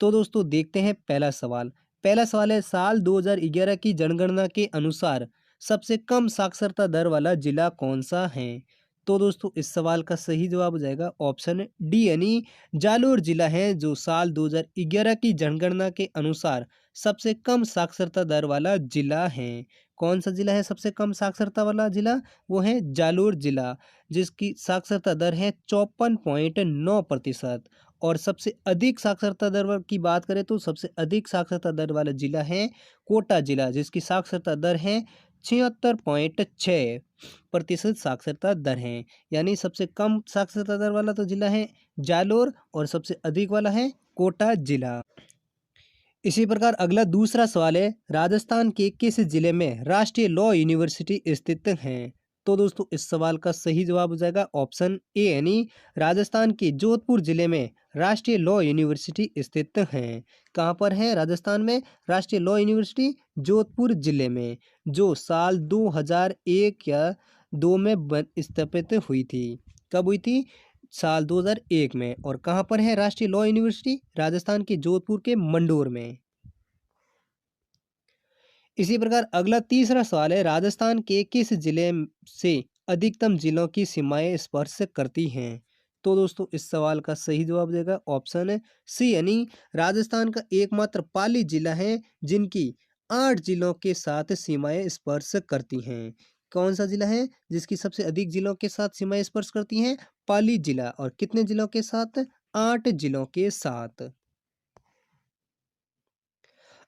तो दोस्तों देखते हैं पहला सवाल। पहला सवाल है, साल 2011 की जनगणना के अनुसार सबसे कम साक्षरता दर वाला जिला कौन सा है? तो दोस्तों इस सवाल का सही जवाब हो जाएगा ऑप्शन डी यानी जालोर जिला है, जो साल 2011 की जनगणना के अनुसार सबसे कम साक्षरता दर वाला जिला है। कौन सा जिला है सबसे कम साक्षरता वाला जिला? वो है जालोर जिला, जिसकी साक्षरता दर है 54.9%। और सबसे अधिक साक्षरता दर की बात करें तो सबसे अधिक साक्षरता दर वाला जिला है कोटा जिला, जिसकी साक्षरता दर है 76.6% साक्षरता दर है। यानी सबसे कम साक्षरता दर वाला तो जिला है जालोर और सबसे अधिक वाला है कोटा जिला। इसी प्रकार अगला दूसरा सवाल है, राजस्थान के किस जिले में राष्ट्रीय लॉ यूनिवर्सिटी स्थित है? तो दोस्तों इस सवाल का सही जवाब हो जाएगा ऑप्शन ए यानी राजस्थान के जोधपुर जिले में राष्ट्रीय लॉ यूनिवर्सिटी स्थित है। कहाँ पर है राजस्थान में राष्ट्रीय लॉ यूनिवर्सिटी? जोधपुर जिले में, जो साल 2001 या 2 में स्थापित हुई थी। कब हुई थी? साल 2001 में। और कहाँ पर है राष्ट्रीय लॉ यूनिवर्सिटी? राजस्थान के जोधपुर के मंडोर में। इसी प्रकार अगला तीसरा सवाल है, राजस्थान के किस जिले से अधिकतम जिलों की सीमाएं स्पर्श करती हैं? तो दोस्तों इस सवाल का सही जवाब देगा ऑप्शन सी यानी राजस्थान का एकमात्र पाली जिला है जिनकी 8 जिलों के साथ सीमाएं स्पर्श करती हैं। कौन सा जिला है जिसकी सबसे अधिक जिलों के साथ सीमाएं स्पर्श करती हैं? पाली जिला। और कितने जिलों के साथ? 8 जिलों के साथ।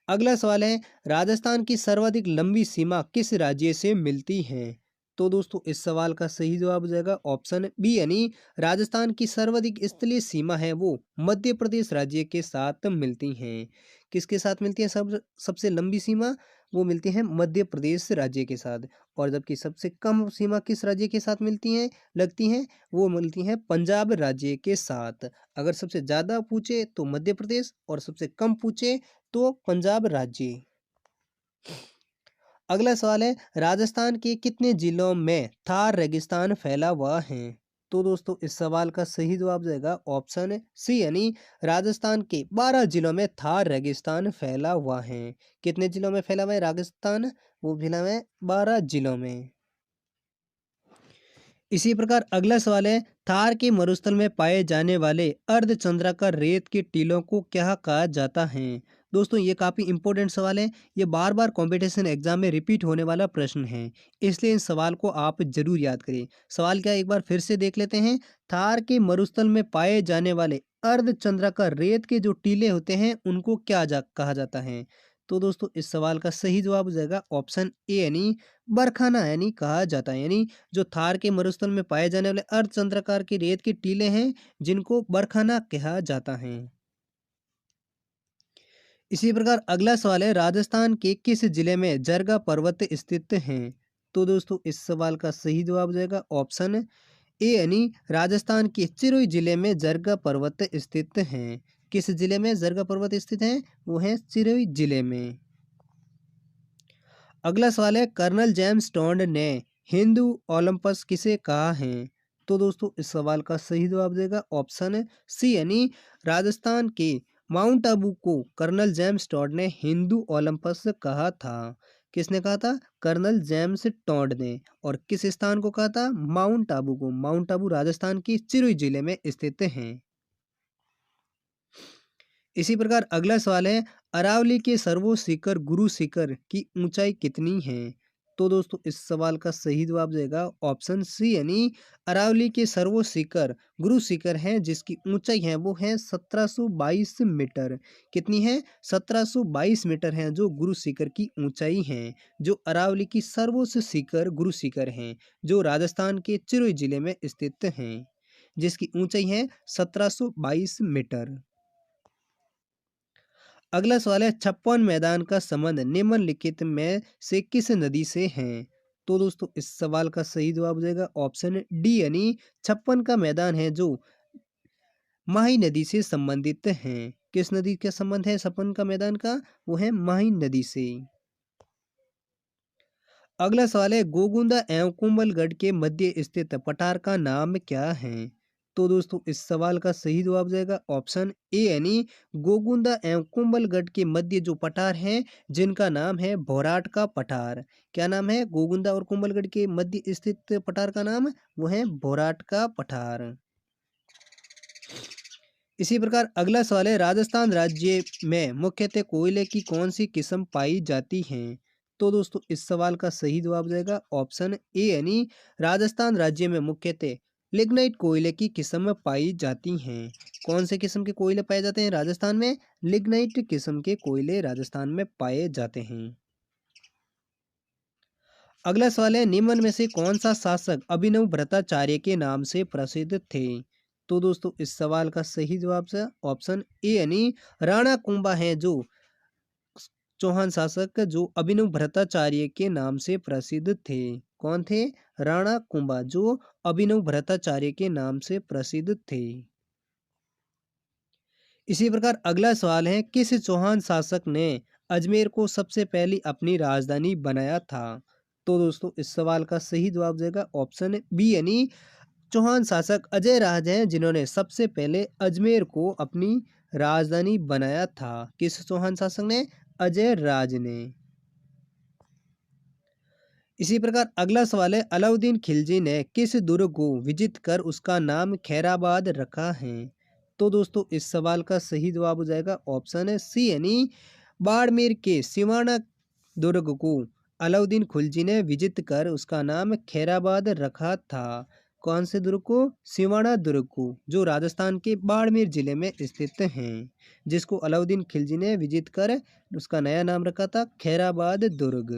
अगला सवाल है, राजस्थान की सर्वाधिक लंबी सीमा किस राज्य से मिलती है? तो दोस्तों इस सवाल का सही जवाब हो जाएगा ऑप्शन बी यानी राजस्थान की सर्वाधिक स्थलीय सीमा है वो मध्य प्रदेश राज्य के साथ मिलती हैं। किसके साथ मिलती है सबसे लंबी सीमा? वो मिलती है मध्य प्रदेश राज्य के साथ। और जबकि सबसे कम सीमा किस राज्य के साथ मिलती हैं लगती हैं? वो मिलती हैं पंजाब राज्य के साथ। अगर सबसे ज़्यादा पूछे तो मध्य प्रदेश और सबसे कम पूछे तो पंजाब राज्य। अगला सवाल है, राजस्थान के कितने जिलों में थार रेगिस्तान फैला हुआ है? तो दोस्तों इस सवाल का सही जवाब जाएगा ऑप्शन सी यानी राजस्थान के 12 जिलों में थार रेगिस्तान फैला हुआ है। कितने जिलों में फैला हुआ है राजस्थान? वो फैला हुआ है 12 जिलों में। इसी प्रकार अगला सवाल है, थार के मरुस्थल में पाए जाने वाले अर्धचंद्राकार रेत के टीलों को क्या कहा जाता है? दोस्तों ये काफ़ी इंपॉर्टेंट सवाल है। ये बार बार कंपटीशन एग्जाम में रिपीट होने वाला प्रश्न है, इसलिए इस सवाल को आप जरूर याद करें। सवाल क्या एक बार फिर से देख लेते हैं। थार के मरुस्थल में पाए जाने वाले अर्धचंद्राकार रेत के जो टीले होते हैं उनको कहा जाता है? तो दोस्तों इस सवाल का सही जवाब हो जाएगा ऑप्शन ए यानी बरखाना यानी कहा जाता है। यानी जो थार के मरुस्थल में पाए जाने वाले अर्धचंद्राकार के रेत के टीले हैं जिनको बरखाना कहा जाता है। इसी प्रकार अगला सवाल है, राजस्थान के किस जिले में जरगा पर्वत स्थित हैं? तो दोस्तों इस सवाल का सही जवाब हो जाएगा ऑप्शन ए यानी राजस्थान के चिरोई जिले में जरगा पर्वत स्थित हैं। किस जिले में जरगा पर्वत स्थित है? वो है चिरोई जिले में। अगला सवाल है, कर्नल जेम्स टोंड ने हिंदू ओलंपस किसे कहा है? तो दोस्तों इस सवाल का सही जवाब देगा ऑप्शन सी यानी राजस्थान के माउंट आबू को कर्नल जेम्स टोंड ने हिंदू ओलंपस कहा था। किसने कहा था? कर्नल जेम्स टोंड ने। और किस स्थान को कहा था? माउंट आबू को। माउंट आबू राजस्थान के चिरोई जिले में स्थित है। इसी प्रकार अगला सवाल है, अरावली के सर्वोच्च शिखर गुरु शिखर की ऊंचाई कितनी है? तो दोस्तों इस सवाल का सही जवाब देगा ऑप्शन सी यानी अरावली के सर्वोच्च शिखर गुरु शिखर है जिसकी ऊंचाई है वो है 1722 मीटर। कितनी है? 1722 मीटर है जो गुरु शिखर की ऊंचाई है, जो अरावली की सर्वोच्च शिखर गुरु शिखर है, जो राजस्थान के चिरोई जिले में स्थित है, जिसकी ऊंचाई है 1722 मीटर। अगला सवाल है, छप्पन मैदान का संबंध निम्नलिखित में से किस नदी से है? तो दोस्तों इस सवाल का सही जवाब हो जाएगा ऑप्शन डी यानी छप्पन का मैदान है जो माही नदी से संबंधित है। किस नदी का संबंध है छप्पन का मैदान का? वो है माही नदी से। अगला सवाल है, गोगुंदा एवं कुंभलगढ़ के मध्य स्थित पठार का नाम क्या है? तो दोस्तों इस सवाल का सही जवाब जाएगा ऑप्शन ए यानी गोगुंदा एवं कुंभलगढ़ के मध्य जो पठार हैं जिनका नाम है भोराट का पठार। क्या नाम है? गोगुंदा और कुंभलगढ़ के मध्य स्थित पठार का नाम वो है भोराट का पठार। इसी प्रकार अगला सवाल है राजस्थान राज्य में मुख्यतः कोयले की कौन सी किस्म पाई जाती है? तो दोस्तों इस सवाल का सही जवाब जाएगा ऑप्शन ए यानी राजस्थान राज्य में मुख्यतः लिग्नाइट कोयले की किस्म पाई जाती हैं। कौन से किस्म के कोयले पाए जाते हैं राजस्थान में? लिग्नाइट किस्म के कोयले राजस्थान में पाए जाते हैं। अगला सवाल है निम्न में से कौन सा शासक अभिनव भट्टाचार्य के नाम से प्रसिद्ध थे? तो दोस्तों इस सवाल का सही जवाब है ऑप्शन ए यानी राणा कुंभा है जो चौहान शासक जो अभिनव भट्टाचार्य के नाम से प्रसिद्ध थे। कौन थे? राणा कुंभा जो अभिनव भट्टाचार्य के नाम से प्रसिद्ध थे। इसी प्रकार अगला सवाल है किस चौहान शासक ने अजमेर को सबसे पहले अपनी राजधानी बनाया था? तो दोस्तों इस सवाल का सही जवाब देगा ऑप्शन बी यानी चौहान शासक अजय राज हैं जिन्होंने सबसे पहले अजमेर को अपनी राजधानी बनाया था। किस चौहान शासक ने? अजय राज ने। इसी प्रकार अगला सवाल है अलाउद्दीन खिलजी ने किस दुर्ग को विजित कर उसका नाम खैराबाद रखा है? तो दोस्तों इस सवाल का सही जवाब हो जाएगा ऑप्शन है सी यानी बाड़मेर के सिवाना दुर्ग को अलाउद्दीन खिलजी ने विजित कर उसका नाम खैराबाद रखा था। कौन से दुर्ग को? सिवाना दुर्ग को जो राजस्थान के बाड़मेर जिले में स्थित हैं, जिसको अलाउद्दीन खिलजी ने विजित कर उसका नया नाम रखा था खैराबाद दुर्ग।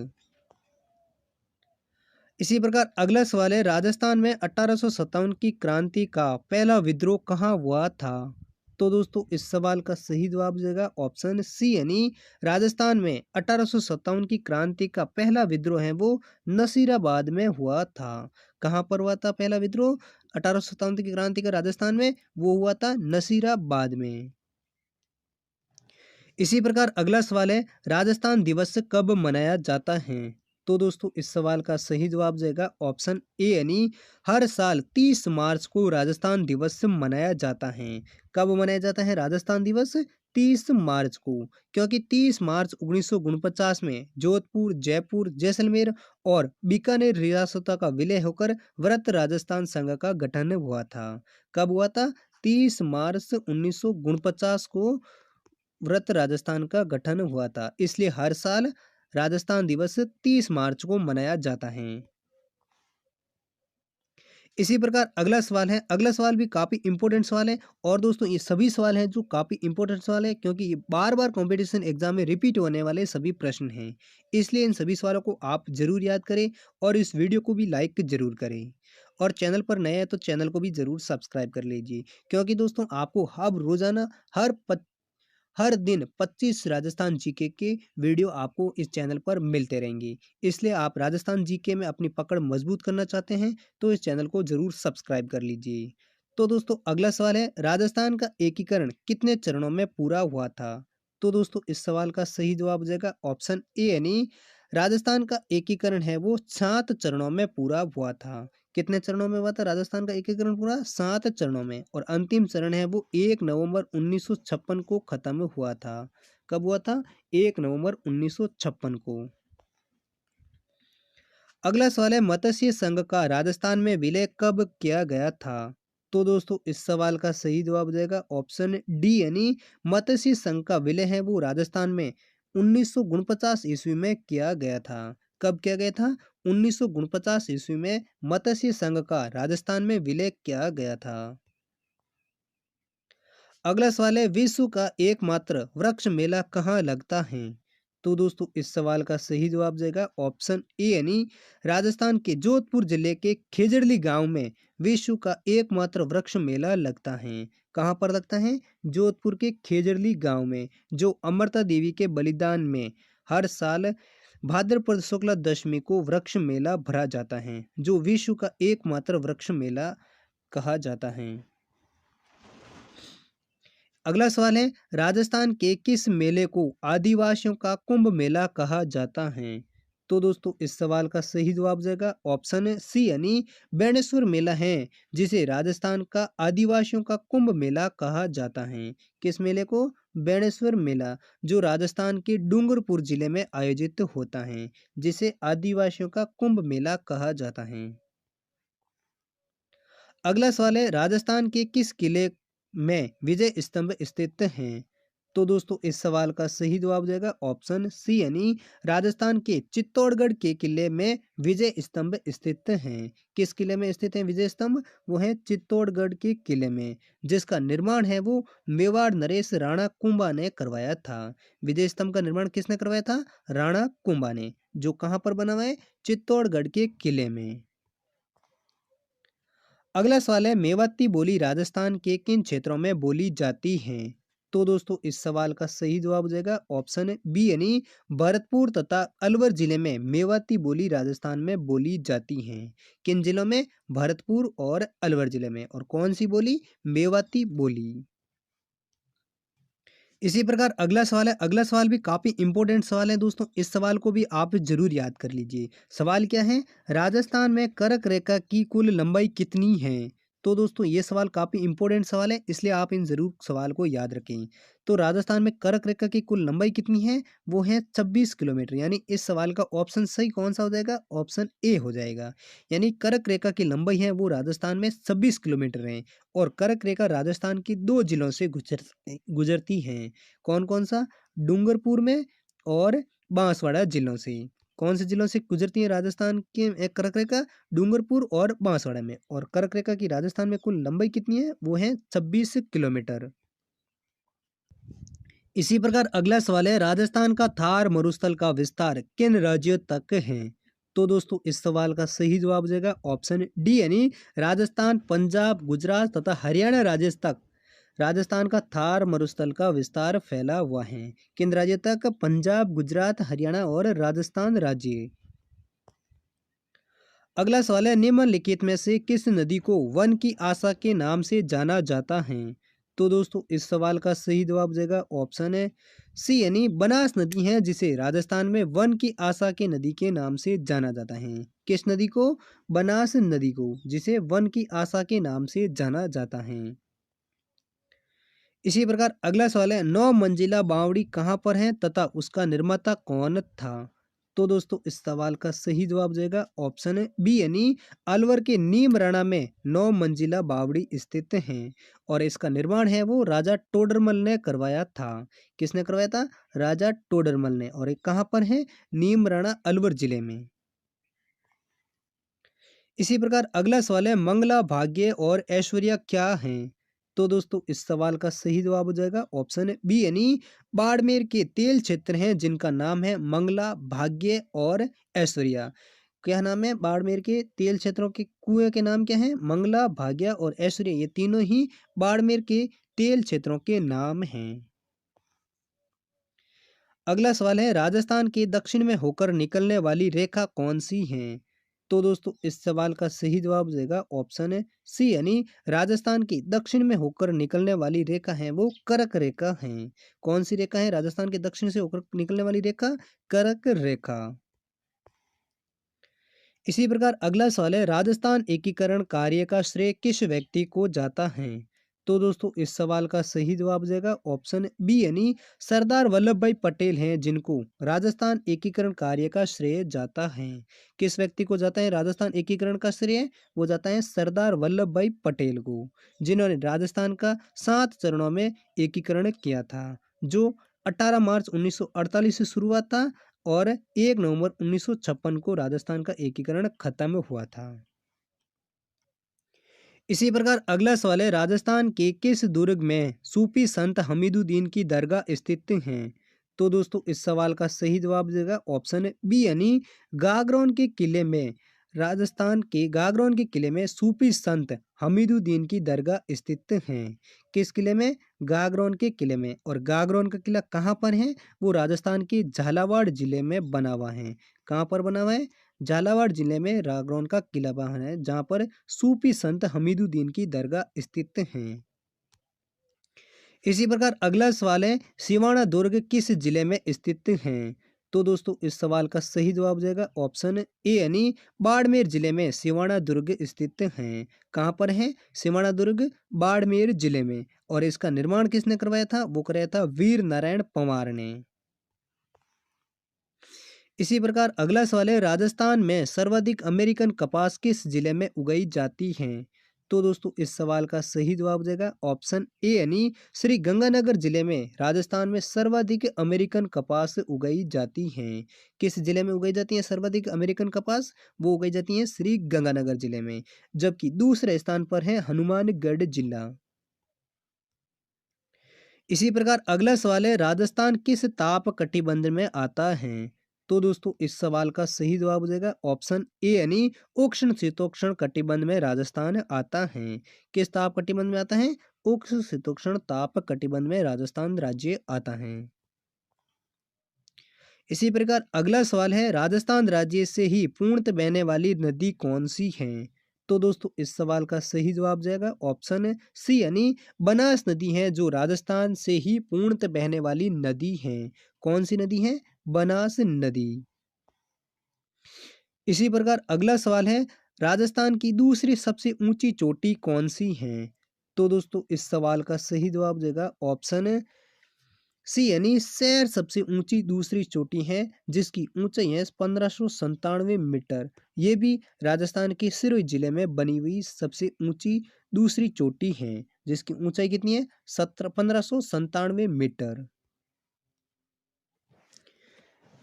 इसी प्रकार अगला सवाल है राजस्थान में 1857 की क्रांति का पहला विद्रोह कहाँ हुआ था? तो दोस्तों इस सवाल का सही जवाब देगा ऑप्शन सी यानी राजस्थान में 1857 की क्रांति का पहला विद्रोह है वो नसीराबाद में हुआ था। कहाँ पर हुआ था पहला विद्रोह 1857 की क्रांति का राजस्थान में? वो हुआ था नसीराबाद में। इसी प्रकार अगला सवाल है राजस्थान दिवस कब मनाया जाता है? तो दोस्तों इस सवाल का सही जवाब जाएगा ऑप्शन ए यानी हर साल 30 मार्च को राजस्थान दिवस मनाया जाता है। कब मनाया जाता है राजस्थान दिवस? 30 मार्च को, क्योंकि 30 मार्च 1949 में जोधपुर, जयपुर, जैसलमेर और बीकानेर रियासतों का विलय होकर वृत्त राजस्थान संघ का गठन हुआ था। कब हुआ था? 30 मार्च 1949 को वृत्त राजस्थान का गठन हुआ था, इसलिए हर साल राजस्थान दिवस 30 मार्च को मनाया जाता है। इसी प्रकार अगला सवाल है, अगला सवाल भी काफी इंपॉर्टेंट सवाल है और दोस्तों ये सभी सवाल हैं जो काफी इंपॉर्टेंट सवाल है क्योंकि ये बार बार कंपटीशन एग्जाम में रिपीट होने वाले सभी प्रश्न हैं, इसलिए इन सभी सवालों को आप जरूर याद करें और इस वीडियो को भी लाइक जरूर करें और चैनल पर नए हैं तो चैनल को भी जरूर सब्सक्राइब कर लीजिए क्योंकि दोस्तों आपको हर रोजाना हर दिन 25 राजस्थान जीके के वीडियो आपको इस चैनल पर मिलते रहेंगे, इसलिए आप राजस्थान जीके में अपनी पकड़ मजबूत करना चाहते हैं तो इस चैनल को जरूर सब्सक्राइब कर लीजिए। तो दोस्तों अगला सवाल है राजस्थान का एकीकरण कितने चरणों में पूरा हुआ था? तो दोस्तों इस सवाल का सही जवाब हो जाएगा ऑप्शन ए यानी राजस्थान का एकीकरण है वो 7 चरणों में पूरा हुआ था। कितने चरणों में हुआ था राजस्थान का एकीकरण पूरा? 7 चरणों में। और अंतिम चरण है वो 1 नवंबर 1956 को खत्म हुआ था। कब हुआ था? 1 नवंबर 1956 को। अगला सवाल है मत्स्य संघ का राजस्थान में विलय कब किया गया था? तो दोस्तों इस सवाल का सही जवाब हो जाएगा ऑप्शन डी यानी मत्स्य संघ का विलय है वो राजस्थान में 1949 ईस्वी में किया गया था। कब किया गया था? 1949 ईस्वी में मत्स्य संघ का राजस्थान में विलय किया गया था। अगला सवाल है विश्व का एकमात्र वृक्ष मेला कहाँ लगता है? तो दोस्तों इस सवाल का सही जवाब जाएगा ऑप्शन ए यानी राजस्थान के जोधपुर जिले के खेजड़ली गांव में विश्व का एकमात्र वृक्ष मेला लगता है। कहाँ पर लगता है? जोधपुर के खेजड़ली गांव में, जो अमृता देवी के बलिदान में हर साल भाद्रपद शुक्ला दशमी को वृक्ष मेला भरा जाता है, जो विश्व का एकमात्र वृक्ष मेला कहा जाता है। अगला सवाल है राजस्थान के किस मेले को आदिवासियों का कुंभ मेला कहा जाता है? तो दोस्तों इस सवाल का सही जवाब हो जाएगा ऑप्शन सी यानी बेणेश्वर मेला है, जिसे राजस्थान का आदिवासियों का कुंभ मेला कहा जाता है। किस मेले को? बेणेश्वर मेला, जो राजस्थान के डूंगरपुर जिले में आयोजित होता है, जिसे आदिवासियों का कुंभ मेला कहा जाता है। अगला सवाल है, राजस्थान के किस किले में विजय स्तंभ स्थित हैं? तो दोस्तों इस सवाल का सही जवाब हो जाएगा ऑप्शन सी यानी राजस्थान के चित्तौड़गढ़ के किले में विजय स्तंभ स्थित हैं। किस किले में स्थित हैं विजय स्तंभ? वो है चित्तौड़गढ़ के किले में, जिसका निर्माण है वो मेवाड़ नरेश राणा कुंभा ने करवाया था। विजय स्तंभ का निर्माण किसने करवाया था? राणा कुंभा ने, जो कहाँ पर बना हुआ है? चित्तौड़गढ़ के किले में। अगला सवाल है, मेवाती बोली राजस्थान के किन क्षेत्रों में बोली जाती है? तो दोस्तों इस सवाल का सही जवाब हो जाएगा ऑप्शन बी यानी भरतपुर तथा अलवर जिले में मेवाती बोली राजस्थान में बोली जाती है। किन जिलों में? भरतपुर और अलवर जिले में। और कौन सी बोली? मेवाती बोली। इसी प्रकार अगला सवाल है, अगला सवाल भी काफी इंपॉर्टेंट सवाल है दोस्तों, इस सवाल को भी आप जरूर याद कर लीजिए। सवाल क्या है? राजस्थान में कर्क रेखा की कुल लंबाई कितनी है? तो दोस्तों ये सवाल काफी इंपॉर्टेंट सवाल है, इसलिए आप इन जरूर सवाल को याद रखें। तो राजस्थान में कर्क रेखा की कुल लंबाई कितनी है? वो है 26 किलोमीटर। यानी इस सवाल का ऑप्शन सही कौन सा हो जाएगा? ऑप्शन ए हो जाएगा। यानी कर्क रेखा की लंबाई है वो राजस्थान में 26 किलोमीटर है। और कर्क रेखा राजस्थान की दो जिलों से गुजरती है। कौन कौन सा? डूंगरपुर में और बांसवाड़ा जिलों से। कौन से जिलों से गुजरती है राजस्थान के कर्क रेखा? डूंगरपुर और बांसवाड़ा में। और कर्क रेखा की राजस्थान में कुल लंबाई कितनी है? वो है 26 किलोमीटर। इसी प्रकार अगला सवाल है, राजस्थान का थार मरुस्थल का विस्तार किन राज्यों तक है? तो दोस्तों इस सवाल का सही जवाब हो जाएगा ऑप्शन डी यानी राजस्थान, पंजाब, गुजरात तथा हरियाणा राज्य तक राजस्थान का थार मरुस्थल का विस्तार फैला हुआ है। किन राज्यों तक? पंजाब, गुजरात, हरियाणा और राजस्थान राज्य। अगला सवाल है, निम्नलिखित में से किस नदी को वन की आशा के नाम से जाना जाता है? तो दोस्तों इस सवाल का सही जवाब हो जाएगा ऑप्शन है सी यानी बनास नदी है, जिसे राजस्थान में वन की आशा के नदी के नाम से जाना जाता है। किस नदी को? बनास नदी को, जिसे वन की आशा के नाम से जाना जाता है। इसी प्रकार अगला सवाल है, 9 मंजिला बावड़ी कहाँ पर है तथा उसका निर्माता कौन था? तो दोस्तों इस सवाल का सही जवाब हो जाएगा ऑप्शन बी यानी अलवर के नीमराणा में 9 मंजिला बावड़ी स्थित है। और इसका निर्माण है वो राजा टोडरमल ने करवाया था। किसने करवाया था? राजा टोडरमल ने। और ये कहाँ पर है? नीमराणा अलवर जिले में। इसी प्रकार अगला सवाल है, मंगला, भाग्य और ऐश्वर्या क्या हैं? तो दोस्तों इस सवाल का सही जवाब हो जाएगा ऑप्शन बी यानी बाड़मेर के तेल क्षेत्र हैं जिनका नाम है मंगला, भाग्य और ऐश्वर्या। क्या नाम है? बाड़मेर के तेल क्षेत्रों के कुएं के नाम क्या है? मंगला, भाग्य और ऐश्वर्या। ये तीनों ही बाड़मेर के तेल क्षेत्रों के नाम हैं। अगला सवाल है, राजस्थान के दक्षिण में होकर निकलने वाली रेखा कौन सी है? तो दोस्तों इस सवाल का सही जवाब हो जाएगा ऑप्शन है सी यानी राजस्थान की दक्षिण में होकर निकलने वाली रेखा है वो कर्क रेखा है। कौन सी रेखा है राजस्थान के दक्षिण से होकर निकलने वाली रेखा? कर्क रेखा। इसी प्रकार अगला सवाल है, राजस्थान एकीकरण कार्य का श्रेय किस व्यक्ति को जाता है? तो दोस्तों इस सवाल का सही जवाब हो जाएगा ऑप्शन बी यानी सरदार वल्लभ भाई पटेल हैं, जिनको राजस्थान एकीकरण कार्य का श्रेय जाता है। किस व्यक्ति को जाता है राजस्थान एकीकरण का श्रेय? वो जाता है सरदार वल्लभ भाई पटेल को, जिन्होंने राजस्थान का 7 चरणों में एकीकरण किया था, जो 18 मार्च 1948 से शुरू हुआ था और 1 नवंबर 1956 को राजस्थान का एकीकरण खत्म हुआ था। इसी प्रकार अगला सवाल है, राजस्थान के किस दुर्ग में सूफी संत हमीदुद्दीन की दरगाह स्थित हैं? तो दोस्तों इस सवाल का सही जवाब देगा ऑप्शन बी यानी गागरोन के किले में। राजस्थान के गागरोन के किले में सूफी संत हमीदुद्दीन की दरगाह स्थित हैं। किस किले में? गागरोन के किले में। और गागरोन का किला कहाँ पर है? वो राजस्थान के झालावाड़ जिले में बना हुआ है। कहाँ पर बना हुआ है? झालावाड़ जिले में गागरोन का किला बना है, जहाँ पर सूफी संत हमीदुद्दीन की दरगाह स्थित हैं। इसी प्रकार अगला सवाल है, सिवाना दुर्ग किस जिले में स्थित हैं? तो दोस्तों इस सवाल का सही जवाब हो जाएगा ऑप्शन ए यानी बाड़मेर जिले में सिवाना दुर्ग स्थित हैं। कहाँ पर है? सिवाना दुर्ग बाड़मेर जिले में। और इसका निर्माण किसने करवाया था? वो कराया था वीर नारायण पंवार ने। इसी प्रकार अगला सवाल है, राजस्थान में सर्वाधिक अमेरिकन कपास किस जिले में उगाई जाती है? तो दोस्तों इस सवाल का सही जवाब हो जाएगा ऑप्शन ए यानी श्री गंगानगर जिले में राजस्थान में सर्वाधिक अमेरिकन कपास उगाई जाती हैं। किस जिले में उगाई जाती है सर्वाधिक अमेरिकन कपास? वो उगाई जाती है श्री गंगानगर जिले में। जबकि दूसरे स्थान पर है हनुमानगढ़ जिला। इसी प्रकार अगला सवाल है, राजस्थान किस ताप कटिबंध में आता है? तो दोस्तों इस सवाल का सही जवाब हो जाएगा ऑप्शन ए यानी उष्ण शीतोष्ण कटिबंध में राजस्थान आता है। किस ताप कटिबंध में आता है? उष्ण शीतोष्ण ताप कटिबंध में राजस्थान राज्य आता है। इसी प्रकार अगला सवाल है, राजस्थान राज्य से ही पूर्णतः बहने वाली नदी कौन सी है? तो दोस्तों इस सवाल का सही जवाब जाएगा ऑप्शन सी यानी बनास नदी है जो राजस्थान से ही पूर्णतः बहने वाली नदी है। कौन सी नदी है? बनास नदी। इसी प्रकार अगला सवाल है, राजस्थान की दूसरी सबसे ऊंची चोटी कौन सी है? तो दोस्तों इस सवाल का सही जवाब देगा ऑप्शन सी यानी सैर सबसे ऊंची दूसरी चोटी है जिसकी ऊंचाई है 1597 मीटर। ये भी राजस्थान के सिरोही जिले में बनी हुई सबसे ऊंची दूसरी चोटी है जिसकी ऊंचाई कितनी है? 1597 मीटर।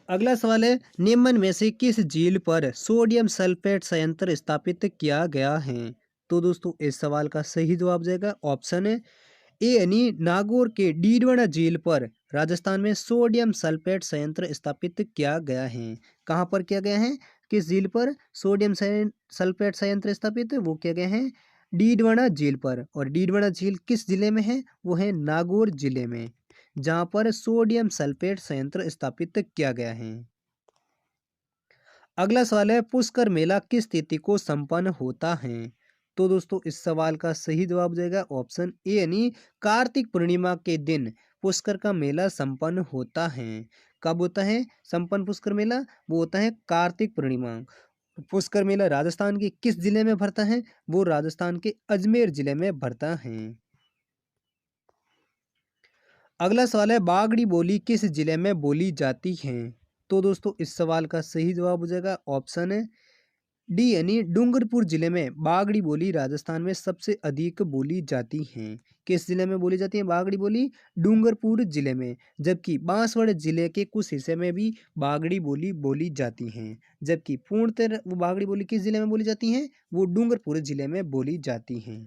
अगला सवाल है, निम्न में से किस झील पर सोडियम सल्फेट संयंत्र स्थापित किया गया है? तो दोस्तों इस सवाल का सही जवाब जाएगा ऑप्शन ए यानी नागौर के डीडवाना झील पर राजस्थान में सोडियम सल्फेट संयंत्र स्थापित किया गया है। कहाँ पर किया गया है? किस झील पर सोडियम सल्फेट संयंत्र स्थापित? वो किया गया है डीडवाना झील पर। और डीडवाना झील किस जिले में है? वो है नागौर जिले में, जहां पर सोडियम सल्फेट संयंत्र स्थापित किया गया है। अगला सवाल है, पुष्कर मेला किस तिथि को संपन्न होता है? तो दोस्तों इस सवाल का सही जवाब जाएगा ऑप्शन ए यानी कार्तिक पूर्णिमा के दिन पुष्कर का मेला संपन्न होता है। कब होता है संपन्न पुष्कर मेला? वो होता है कार्तिक पूर्णिमा। पुष्कर मेला राजस्थान के किस जिले में भरता है? वो राजस्थान के अजमेर जिले में भरता है। अगला सवाल है, बागड़ी बोली किस जिले में बोली जाती है? तो दोस्तों इस सवाल का सही जवाब हो जाएगा ऑप्शन डी यानी डूंगरपुर जिले में बागड़ी बोली राजस्थान में सबसे अधिक बोली जाती है। किस जिले में बोली जाती है बागड़ी बोली? डूंगरपुर जिले में। जबकि बांसवाड़ा जिले के कुछ हिस्से में भी बागड़ी बोली बोली जाती है। जबकि पूर्णतः वो बागड़ी बोली किस जिले में बोली जाती है? वो डूंगरपुर जिले में बोली जाती है।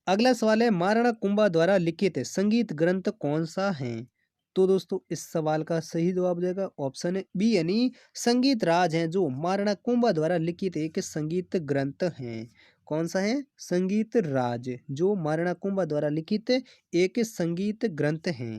अगला सवाल है, महाराणा कुंभा द्वारा लिखित संगीत ग्रंथ कौन सा है? तो दोस्तों इस सवाल का सही जवाब जाएगा ऑप्शन बी यानी संगीत राज है जो महाराणा कुंभा द्वारा लिखित एक संगीत ग्रंथ है। कौन सा है? संगीत राज जो महाराणा कुंभा द्वारा लिखित एक संगीत ग्रंथ है।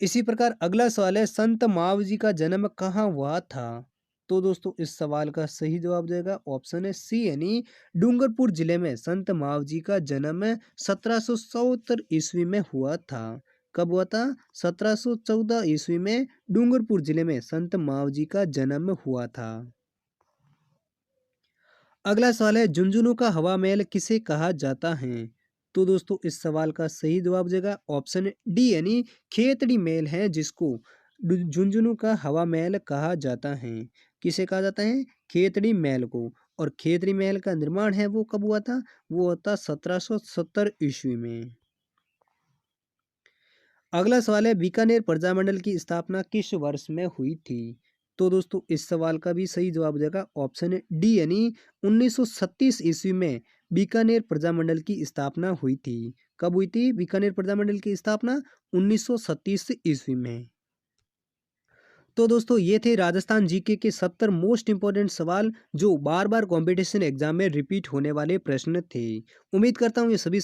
इसी प्रकार अगला सवाल है, संत मावजी का जन्म कहाँ हुआ था? तो दोस्तों इस सवाल का सही जवाब जाएगा ऑप्शन है सी यानी डूंगरपुर जिले में संत मावजी का जन्म 1770 ईस्वी में हुआ था। कब हुआ था? 1714 ईस्वी में डूंगरपुर जिले में संत मावजी का जन्म हुआ था। अगला सवाल है, झुंझुनू का हवा महल किसे कहा जाता है? तो दोस्तों इस सवाल का सही जवाब देगा ऑप्शन डी यानी खेतड़ी महल है जिसको झुंझुनू का हवा महल कहा जाता है। किसे कहा जाता है? खेतड़ी महल को। और खेतड़ी महल का निर्माण है वो कब हुआ था? वो हुआ था 1770 ईस्वी में। अगला सवाल है, बीकानेर प्रजामंडल की स्थापना किस वर्ष में हुई थी? तो दोस्तों इस सवाल का भी सही जवाब देगा ऑप्शन डी यानी 1936 ईस्वी में बीकानेर प्रजामंडल की स्थापना हुई थी। कब हुई थी बीकानेर प्रजामंडल की स्थापना? 1936 ईस्वी में। तो दोस्तों ये थे राजस्थान जीके के 70 मोस्ट इंपॉर्टेंट सवाल जो बार बार कंपटीशन एग्जाम में रिपीट होने वाले प्रश्न थे। उम्मीद करता हूँ ये सभी